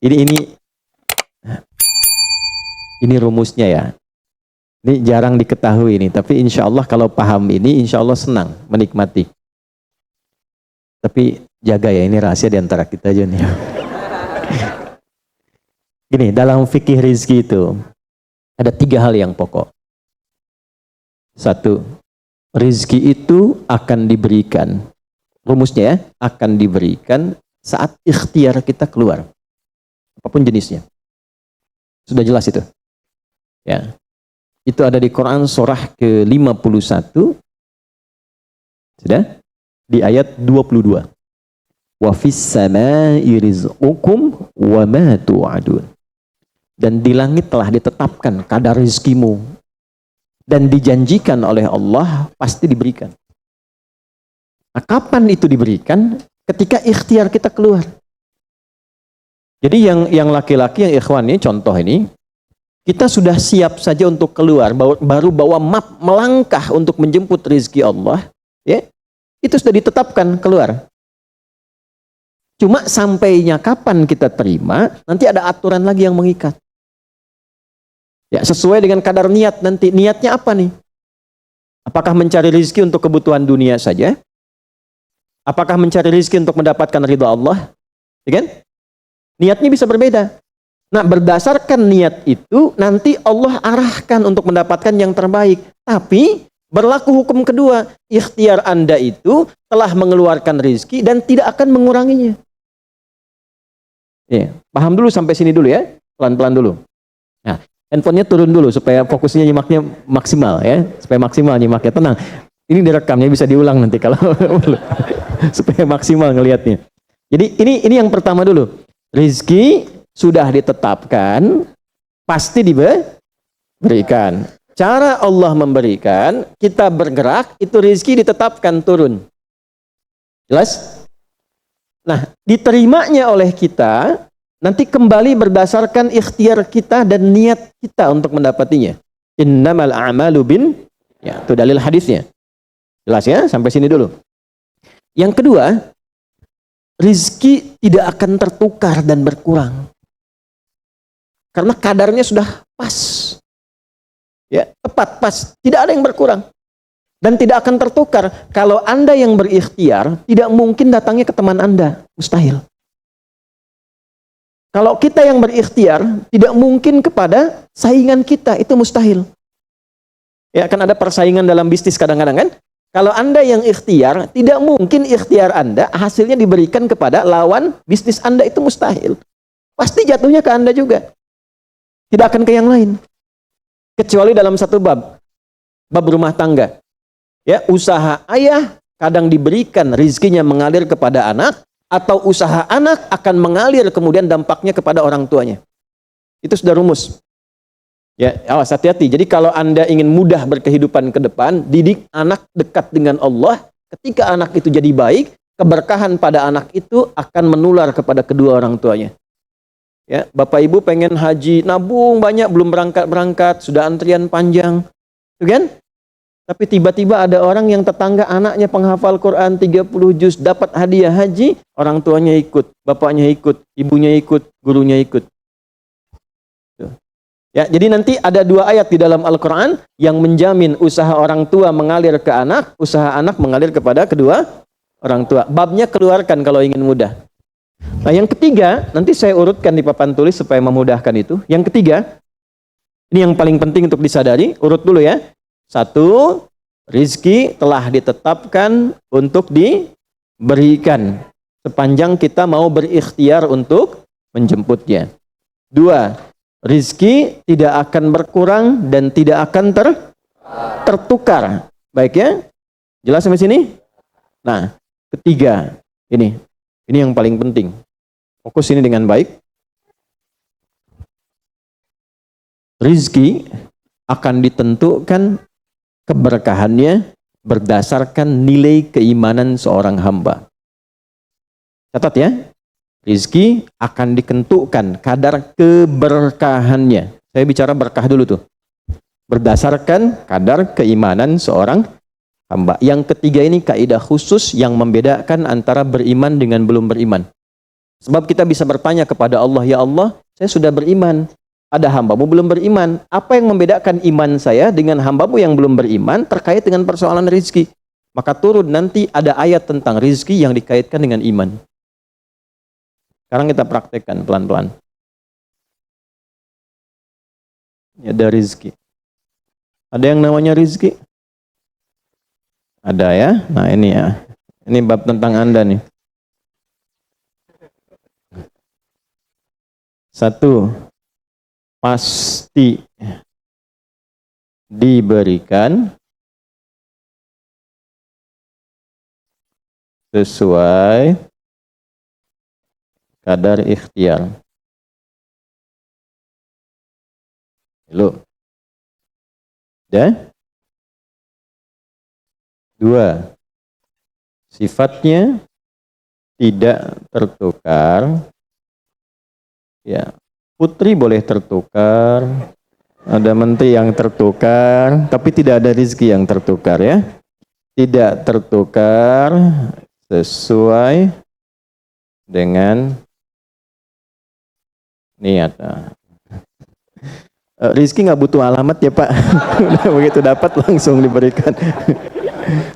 Ini rumusnya ya. Ini jarang diketahui ini, tapi insya Allah kalau paham ini, insya Allah senang menikmati. Tapi jaga ya, ini rahasia di antara kita aja nih. Gini, dalam fikih rizki itu ada 3 hal yang pokok. 1, rizki itu akan diberikan. Rumusnya ya, akan diberikan saat ikhtiar kita keluar. Apapun jenisnya. Sudah jelas itu. Ya. Itu ada di Quran surah ke-51. Sudah? Di ayat 22. Wa fis samai rizqukum wa ma tu'adun. Dan di langit telah ditetapkan kadar rezekimu dan dijanjikan oleh Allah pasti diberikan. Nah, kapan itu diberikan? Ketika ikhtiar kita keluar. Jadi yang laki-laki, yang ikhwan ini, contoh ini, kita sudah siap saja untuk keluar, baru bawa map melangkah untuk menjemput rezeki Allah, ya, itu sudah ditetapkan keluar. Cuma sampainya kapan kita terima, nanti ada aturan lagi yang mengikat. Ya, sesuai dengan kadar niat nanti. Niatnya apa nih? Apakah mencari rezeki untuk kebutuhan dunia saja? Apakah mencari rezeki untuk mendapatkan ridha Allah? Ya kan? Niatnya bisa berbeda. Nah, berdasarkan niat itu, nanti Allah arahkan untuk mendapatkan yang terbaik. Tapi, berlaku hukum kedua. Ikhtiar Anda itu telah mengeluarkan rezeki dan tidak akan menguranginya. Ya, paham dulu sampai sini dulu ya. Pelan-pelan dulu. Nah, handphonenya turun dulu supaya fokusnya nyimaknya maksimal ya. Supaya maksimal nyimaknya, tenang. Ini direkamnya bisa diulang nanti kalau supaya maksimal ngelihatnya. Jadi ini yang pertama dulu. Rizki sudah ditetapkan, pasti diberikan. Cara Allah memberikan, kita bergerak, itu rizki ditetapkan turun. Jelas? Nah, diterimanya oleh kita, nanti kembali berdasarkan ikhtiar kita dan niat kita untuk mendapatinya. Innamal a'malu bin, ya, itu dalil hadisnya. Jelas ya? Sampai sini dulu. Yang kedua, rizki tidak akan tertukar dan berkurang. Karena kadarnya sudah pas. Ya, tepat, pas. Tidak ada yang berkurang. Dan tidak akan tertukar. Kalau Anda yang berikhtiar, tidak mungkin datangnya ke teman Anda. Mustahil. Kalau kita yang berikhtiar, tidak mungkin kepada saingan kita. Itu mustahil. Ya, kan ada persaingan dalam bisnis kadang-kadang kan? Kalau Anda yang ikhtiar, tidak mungkin ikhtiar Anda hasilnya diberikan kepada lawan bisnis Anda, itu mustahil. Pasti jatuhnya ke Anda juga. Tidak akan ke yang lain. Kecuali dalam satu bab rumah tangga. Ya, usaha ayah kadang diberikan rizkinya mengalir kepada anak, atau usaha anak akan mengalir kemudian dampaknya kepada orang tuanya. Itu sudah rumus. Ya, awas hati-hati. Jadi kalau Anda ingin mudah berkehidupan ke depan, didik anak dekat dengan Allah. Ketika anak itu jadi baik, keberkahan pada anak itu akan menular kepada kedua orang tuanya. Ya, Bapak Ibu pengen haji, nabung banyak, belum berangkat, sudah antrian panjang. Itu kan? Tapi tiba-tiba ada orang yang tetangga anaknya penghafal Quran 30 juz, dapat hadiah haji, orang tuanya ikut, bapaknya ikut, ibunya ikut, gurunya ikut. Ya, jadi nanti ada 2 ayat di dalam Al-Quran yang menjamin usaha orang tua mengalir ke anak, usaha anak mengalir kepada kedua orang tua. Babnya keluarkan kalau ingin mudah. Nah, yang ketiga, nanti saya urutkan di papan tulis supaya memudahkan itu. Yang ketiga, ini yang paling penting untuk disadari, urut dulu ya. 1, rizki telah ditetapkan untuk diberikan sepanjang kita mau berikhtiar untuk menjemputnya. 2, rizki tidak akan berkurang dan tidak akan tertukar. Baik ya? Jelas sampai sini? Nah, ketiga, ini yang paling penting. Fokus ini dengan baik. Rizki akan ditentukan keberkahannya berdasarkan nilai keimanan seorang hamba. Catat ya. Rizki akan ditentukan kadar keberkahannya. Saya bicara berkah dulu tuh. Berdasarkan kadar keimanan seorang hamba. Yang ketiga ini kaidah khusus yang membedakan antara beriman dengan belum beriman. Sebab kita bisa bertanya kepada Allah, ya Allah, saya sudah beriman. Ada hambamu belum beriman. Apa yang membedakan iman saya dengan hambamu yang belum beriman terkait dengan persoalan rizki? Maka turun nanti ada ayat tentang rizki yang dikaitkan dengan iman. Sekarang kita praktekkan pelan-pelan. Ada rizki. Ada yang namanya rizki? Ada ya? Nah ini ya. Ini bab tentang Anda nih. 1. Pasti diberikan sesuai kadar ikhtiar. Halo. Ya? 2. Sifatnya tidak tertukar. Ya, putri boleh tertukar, ada menteri yang tertukar, tapi tidak ada rezeki yang tertukar ya. Tidak tertukar sesuai dengan niat. Rizki nggak butuh alamat ya Pak. Udah begitu dapat langsung diberikan.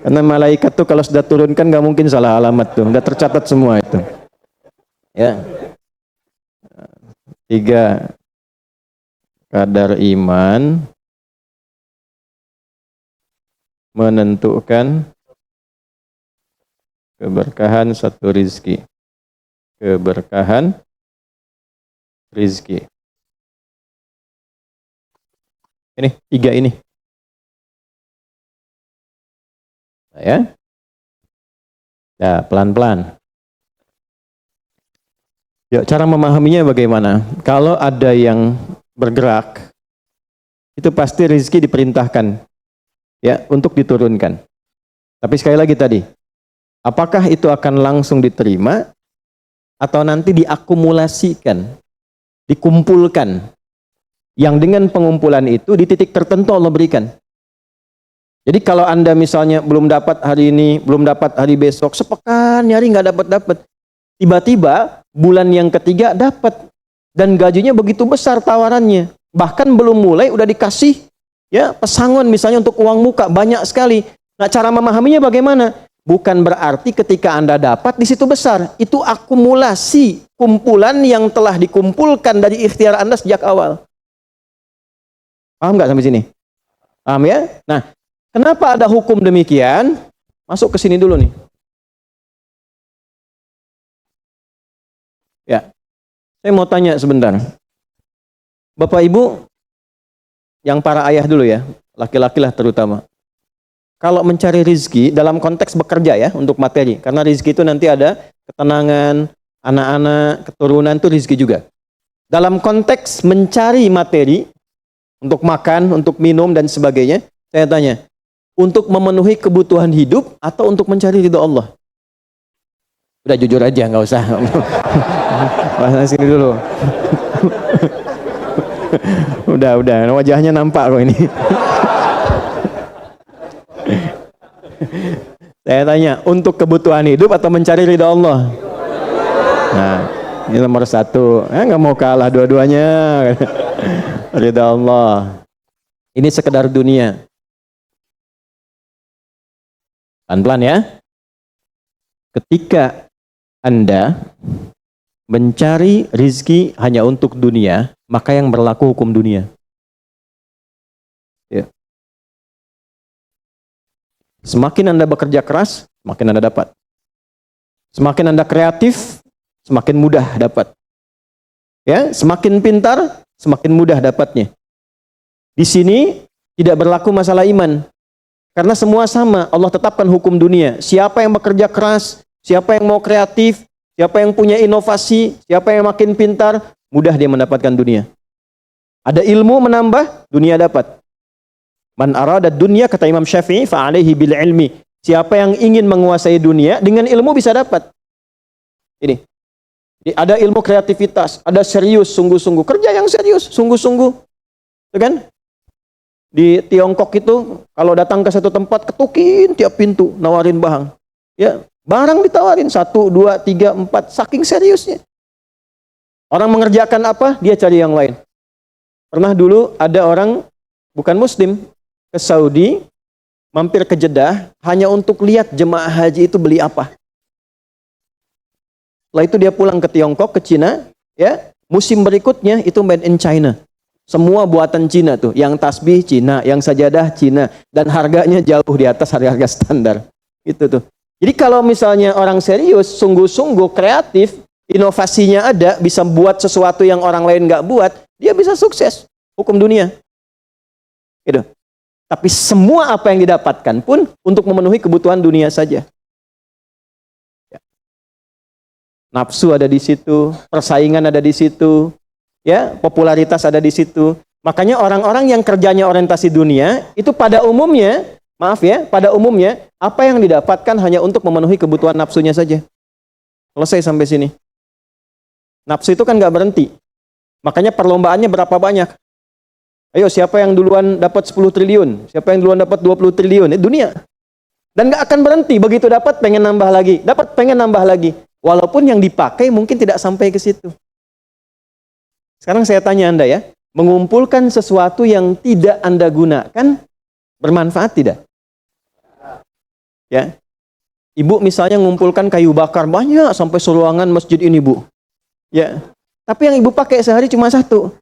Karena malaikat tuh kalau sudah turunkan nggak mungkin salah alamat tuh, udah tercatat semua itu. Ya. 3. Kadar iman menentukan keberkahan satu rizki. Keberkahan rizki. Ini 3 ini. Ya. Ya, pelan-pelan. Ya, cara memahaminya bagaimana? Kalau ada yang bergerak, itu pasti rezeki diperintahkan ya untuk diturunkan. Tapi sekali lagi tadi, apakah itu akan langsung diterima atau nanti diakumulasikan, dikumpulkan? Yang dengan pengumpulan itu di titik tertentu Allah berikan. Jadi kalau Anda misalnya belum dapat hari ini, belum dapat hari besok, sepekan nyari nggak dapat. Tiba-tiba bulan yang ketiga dapat dan gajinya begitu besar tawarannya. Bahkan belum mulai udah dikasih ya pesangon misalnya untuk uang muka banyak sekali. Nah, cara memahaminya bagaimana? Bukan berarti ketika Anda dapat di situ besar. Itu akumulasi kumpulan yang telah dikumpulkan dari ikhtiar Anda sejak awal. Paham nggak sampai sini? Paham ya? Nah, kenapa ada hukum demikian? Masuk ke sini dulu nih. Ya, saya mau tanya sebentar. Bapak Ibu, yang para ayah dulu ya, laki-laki lah terutama. Kalau mencari rizki dalam konteks bekerja ya, untuk materi. Karena rizki itu nanti ada ketenangan, anak-anak, keturunan itu rizki juga. Dalam konteks mencari materi, untuk makan, untuk minum dan sebagainya, saya tanya, untuk memenuhi kebutuhan hidup atau untuk mencari ridho Allah? Udah jujur aja, nggak usah. Bahas sini dulu. udah, wajahnya nampak kok ini. Saya tanya, untuk kebutuhan hidup atau mencari ridha Allah? Nah, ini nomor 1. Nggak mau kalah dua-duanya. Ridha Allah. Ini sekedar dunia. Pelan-pelan ya. Ketika Anda mencari rizki hanya untuk dunia, maka yang berlaku hukum dunia. Ya. Semakin Anda bekerja keras, semakin Anda dapat. Semakin Anda kreatif, semakin mudah dapat. Ya, semakin pintar, semakin mudah dapatnya. Di sini tidak berlaku masalah iman. Karena semua sama, Allah tetapkan hukum dunia. Siapa yang bekerja keras, siapa yang mau kreatif, siapa yang punya inovasi, siapa yang makin pintar, mudah dia mendapatkan dunia. Ada ilmu menambah, dunia dapat. Man arada dunya, kata Imam Syafi'i, fa'alaihi bil ilmi. Siapa yang ingin menguasai dunia, dengan ilmu bisa dapat. Ini. Jadi ada ilmu kreativitas, ada serius, sungguh-sungguh. Kerja yang serius, sungguh-sungguh. Itu kan? Di Tiongkok itu, kalau datang ke satu tempat, ketukin tiap pintu, nawarin barang. Ya, barang ditawarin, 1, 2, 3, 4, saking seriusnya. Orang mengerjakan apa, dia cari yang lain. Pernah dulu ada orang bukan muslim ke Saudi, mampir ke Jeddah hanya untuk lihat jemaah haji itu beli apa. Setelah itu dia pulang ke Tiongkok, ke Cina, ya. Musim berikutnya itu made in China. Semua buatan Cina tuh, yang tasbih Cina, yang sajadah Cina, dan harganya jauh di atas harga-harga standar. Itu tuh. Jadi kalau misalnya orang serius, sungguh-sungguh kreatif, inovasinya ada, bisa buat sesuatu yang orang lain nggak buat, dia bisa sukses. Hukum dunia. Gitu. Tapi semua apa yang didapatkan pun untuk memenuhi kebutuhan dunia saja. Ya. Nafsu ada di situ, persaingan ada di situ, ya, popularitas ada di situ. Makanya orang-orang yang kerjanya orientasi dunia itu pada umumnya, maaf ya, pada umumnya apa yang didapatkan hanya untuk memenuhi kebutuhan nafsunya saja. Selesai sampai sini. Nafsu itu kan nggak berhenti. Makanya perlombaannya berapa banyak? Ayo, siapa yang duluan dapat 10 triliun? Siapa yang duluan dapat 20 triliun? Dunia. Dan nggak akan berhenti. Begitu dapat, pengen nambah lagi. Dapat, pengen nambah lagi. Walaupun yang dipakai mungkin tidak sampai ke situ. Sekarang saya tanya Anda ya, mengumpulkan sesuatu yang tidak Anda gunakan, bermanfaat tidak? Ya. Ibu misalnya mengumpulkan kayu bakar banyak sampai seruangan masjid ini, Bu. Ya. Tapi yang ibu pakai sehari cuma satu.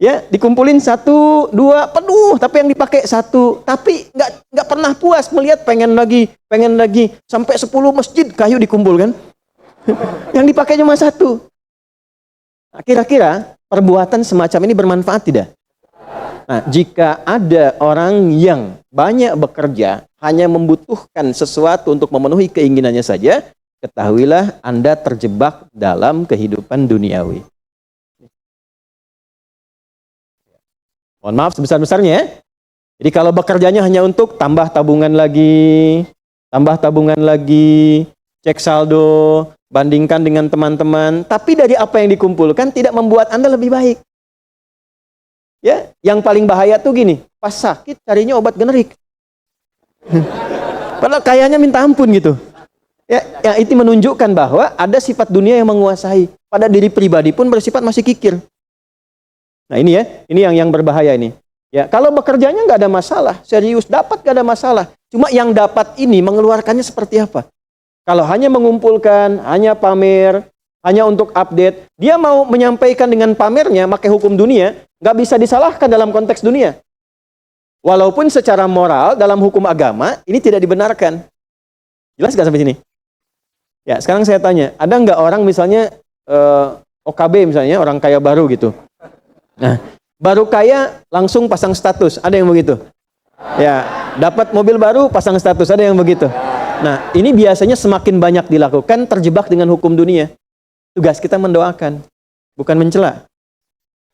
Ya, dikumpulin 1, 2, penuh, tapi yang dipakai 1. Tapi nggak pernah puas melihat pengen lagi, sampai 10 masjid kayu dikumpulkan. Yang dipakai cuma 1. Nah, kira-kira perbuatan semacam ini bermanfaat tidak? Nah, jika ada orang yang banyak bekerja, hanya membutuhkan sesuatu untuk memenuhi keinginannya saja, ketahuilah Anda terjebak dalam kehidupan duniawi. Mohon maaf sebesar-besarnya ya. Jadi kalau bekerjanya hanya untuk tambah tabungan lagi, cek saldo, bandingkan dengan teman-teman, tapi dari apa yang dikumpulkan tidak membuat Anda lebih baik. Ya, yang paling bahaya tuh gini, pas sakit carinya obat generik. Padahal kayaknya minta ampun gitu. Ya, yang itu menunjukkan bahwa ada sifat dunia yang menguasai. Pada diri pribadi pun bersifat masih kikir. Nah ini ya, ini yang berbahaya ini. Ya, kalau bekerjanya nggak ada masalah, serius dapat nggak ada masalah. Cuma yang dapat ini mengeluarkannya seperti apa? Kalau hanya mengumpulkan, hanya pamer, hanya untuk update, dia mau menyampaikan dengan pamernya, pakai hukum dunia, nggak bisa disalahkan dalam konteks dunia. Walaupun secara moral dalam hukum agama ini tidak dibenarkan. Jelas nggak sampai sini? Ya, sekarang saya tanya, ada nggak orang misalnya OKB misalnya, orang kaya baru gitu. Nah, baru kaya langsung pasang status, ada yang begitu? Ya, dapat mobil baru pasang status, ada yang begitu? Nah, ini biasanya semakin banyak dilakukan terjebak dengan hukum dunia. Tugas kita mendoakan, bukan mencela.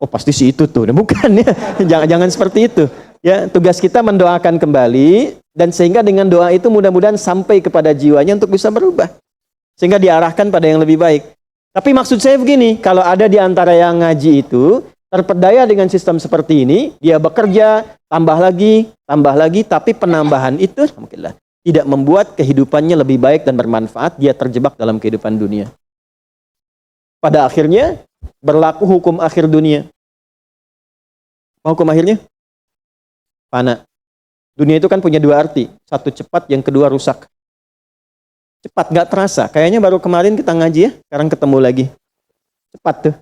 Oh, pasti si itu tuh. Nah, bukan ya. Jangan seperti itu. Ya, tugas kita mendoakan kembali dan sehingga dengan doa itu mudah-mudahan sampai kepada jiwanya untuk bisa berubah. Sehingga diarahkan pada yang lebih baik. Tapi maksud saya begini, kalau ada di antara yang ngaji itu terpedaya dengan sistem seperti ini, dia bekerja, tambah lagi, tapi penambahan itu alhamdulillah tidak membuat kehidupannya lebih baik dan bermanfaat, dia terjebak dalam kehidupan dunia. Pada akhirnya, berlaku hukum akhir dunia. Hukum akhirnya? Fana. Dunia itu kan punya dua arti, satu cepat, yang kedua rusak. Cepat, nggak terasa, kayaknya baru kemarin kita ngaji ya, sekarang ketemu lagi. Cepat tuh.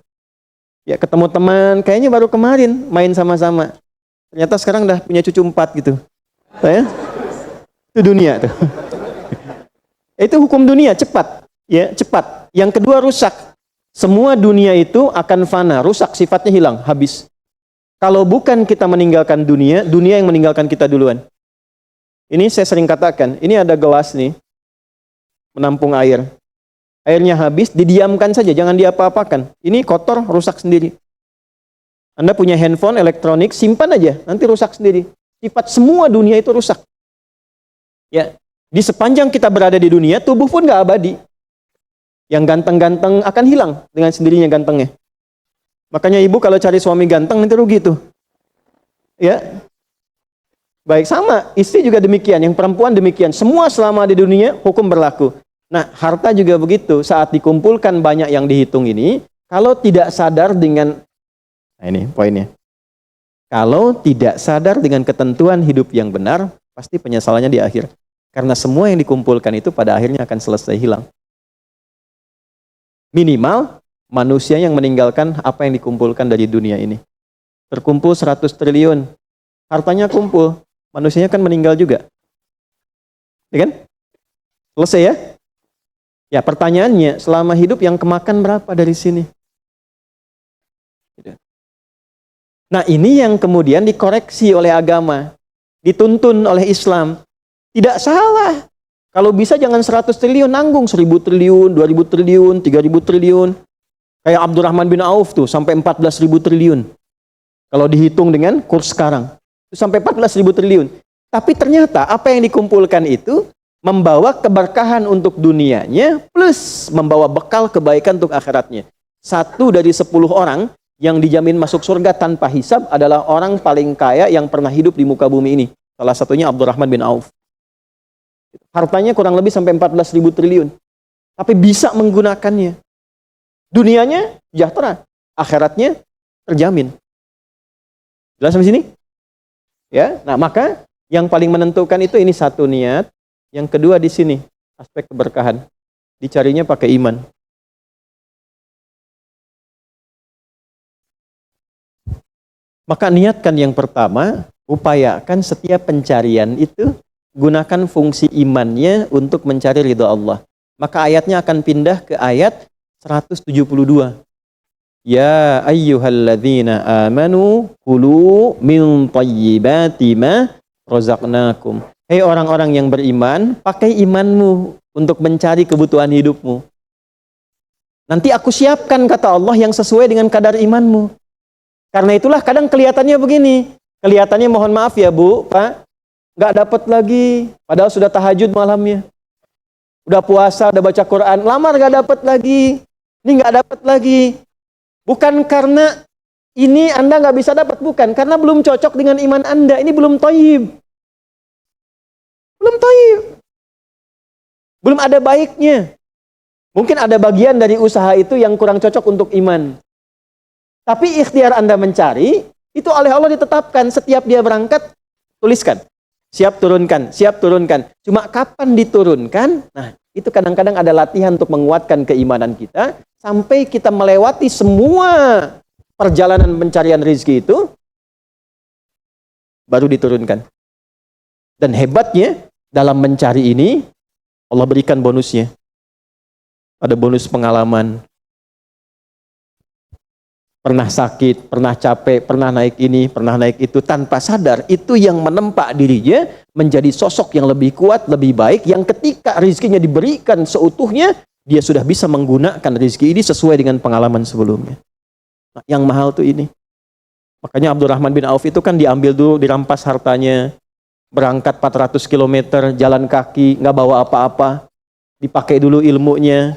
Ya ketemu teman, kayaknya baru kemarin main sama-sama. Ternyata sekarang udah punya cucu 4 gitu. Ya? Itu dunia tuh. Itu hukum dunia, cepat. Ya, cepat. Yang kedua rusak. Semua dunia itu akan fana, rusak, sifatnya hilang, habis. Kalau bukan kita meninggalkan dunia, dunia yang meninggalkan kita duluan. Ini saya sering katakan, ini ada gelas nih, menampung air. Airnya habis, didiamkan saja, jangan diapa-apakan. Ini kotor, rusak sendiri. Anda punya handphone, elektronik, simpan aja, nanti rusak sendiri. Sifat semua dunia itu rusak. Ya, di sepanjang kita berada di dunia, tubuh pun nggak abadi. Yang ganteng-ganteng akan hilang dengan sendirinya gantengnya. Makanya ibu kalau cari suami ganteng nanti rugi tuh. Ya, baik sama, istri juga demikian, yang perempuan demikian. Semua selama di dunia hukum berlaku. Nah, harta juga begitu. Saat dikumpulkan banyak yang dihitung ini, Kalau tidak sadar dengan, nah ini poinnya. Kalau tidak sadar dengan ketentuan hidup yang benar, pasti penyesalannya di akhir. Karena semua yang dikumpulkan itu pada akhirnya akan selesai hilang. Minimal manusia yang meninggalkan apa yang dikumpulkan dari dunia ini. Terkumpul 100 triliun. Hartanya kumpul, manusianya kan meninggal juga. Ya kan? Selesai ya? Ya, pertanyaannya, selama hidup yang kemakan berapa dari sini? Nah, ini yang kemudian dikoreksi oleh agama, dituntun oleh Islam. Tidak salah. Kalau bisa jangan 100 triliun, nanggung 1000 triliun, 2000 triliun, 3000 triliun. Kayak Abdurrahman bin Auf tuh, sampai 14.000 triliun. Kalau dihitung dengan kurs sekarang, itu sampai 14.000 triliun. Tapi ternyata apa yang dikumpulkan itu membawa keberkahan untuk dunianya, plus membawa bekal kebaikan untuk akhiratnya. 1 dari 10 orang yang dijamin masuk surga tanpa hisab adalah orang paling kaya yang pernah hidup di muka bumi ini. Salah satunya Abdurrahman bin Auf. Hartanya kurang lebih sampai 14.000 triliun. Tapi bisa menggunakannya. Dunianya sejahtera, akhiratnya terjamin. Jelas sampai sini? Ya. Nah, maka yang paling menentukan itu ini satu niat, yang kedua di sini aspek keberkahan. Dicarinya pakai iman. Maka niatkan yang pertama, upayakan setiap pencarian itu gunakan fungsi imannya untuk mencari ridha Allah. Maka ayatnya akan pindah ke ayat 172. Ya ayyuhalladzina amanu kulu min thayyibati ma razaqnakum. Hei orang-orang yang beriman, pakai imanmu untuk mencari kebutuhan hidupmu. Nanti aku siapkan, kata Allah, yang sesuai dengan kadar imanmu. Karena itulah kadang kelihatannya begini. Kelihatannya, mohon maaf ya Bu, Pak, nggak dapat lagi. Padahal sudah tahajud malamnya. Udah puasa, udah baca Quran. Lamar nggak dapat lagi. Ini nggak dapat lagi. Bukan karena ini Anda nggak bisa dapat. Bukan. Karena belum cocok dengan iman Anda. Ini belum thayyib. Belum thayyib. Belum ada baiknya. Mungkin ada bagian dari usaha itu yang kurang cocok untuk iman. Tapi ikhtiar Anda mencari, itu oleh Allah ditetapkan. Setiap dia berangkat, tuliskan. Siap turunkan, siap turunkan. Cuma kapan diturunkan? Nah, itu kadang-kadang ada latihan untuk menguatkan keimanan kita. Sampai kita melewati semua perjalanan pencarian rezeki itu, baru diturunkan. Dan hebatnya, dalam mencari ini, Allah berikan bonusnya. Ada bonus pengalaman. Pernah sakit, pernah capek, pernah naik ini, pernah naik itu, tanpa sadar, itu yang menempa dirinya menjadi sosok yang lebih kuat, lebih baik, yang ketika rezekinya diberikan seutuhnya, dia sudah bisa menggunakan rezeki ini sesuai dengan pengalaman sebelumnya. Nah, yang mahal tuh ini. Makanya Abdurrahman bin Auf itu kan diambil dulu, dirampas hartanya, berangkat 400 km, jalan kaki, nggak bawa apa-apa, dipakai dulu ilmunya,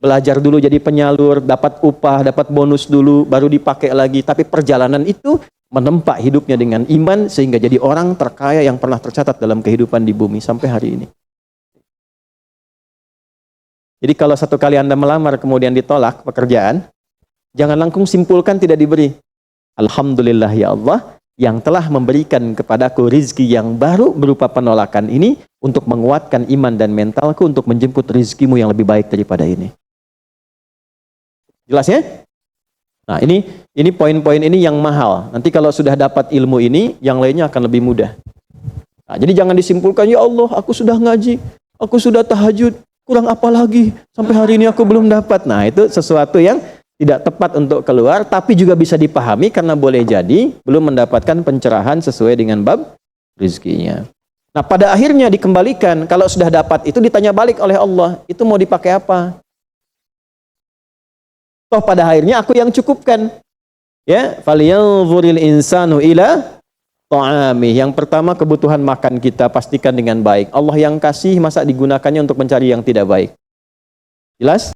belajar dulu jadi penyalur, dapat upah, dapat bonus dulu, baru dipakai lagi. Tapi perjalanan itu menempa hidupnya dengan iman, sehingga jadi orang terkaya yang pernah tercatat dalam kehidupan di bumi sampai hari ini. Jadi kalau satu kali Anda melamar kemudian ditolak pekerjaan, jangan langsung simpulkan tidak diberi. Alhamdulillah ya Allah, yang telah memberikan kepadaku rizki yang baru berupa penolakan ini, untuk menguatkan iman dan mentalku untuk menjemput rizkimu yang lebih baik daripada ini. Jelas ya? Nah, ini poin-poin ini yang mahal. Nanti kalau sudah dapat ilmu ini, yang lainnya akan lebih mudah. Nah, jadi jangan disimpulkan, ya Allah, aku sudah ngaji, aku sudah tahajud, kurang apa lagi? Sampai hari ini aku belum dapat. Nah, itu sesuatu yang tidak tepat untuk keluar, tapi juga bisa dipahami karena boleh jadi belum mendapatkan pencerahan sesuai dengan bab rezekinya. Nah, pada akhirnya dikembalikan, kalau sudah dapat itu ditanya balik oleh Allah, itu mau dipakai apa? Toh pada akhirnya aku yang cukupkan. Ya, falyanzuril insanu ila ta'ami. Yang pertama, kebutuhan makan kita pastikan dengan baik. Allah yang kasih, masa digunakannya untuk mencari yang tidak baik? Jelas?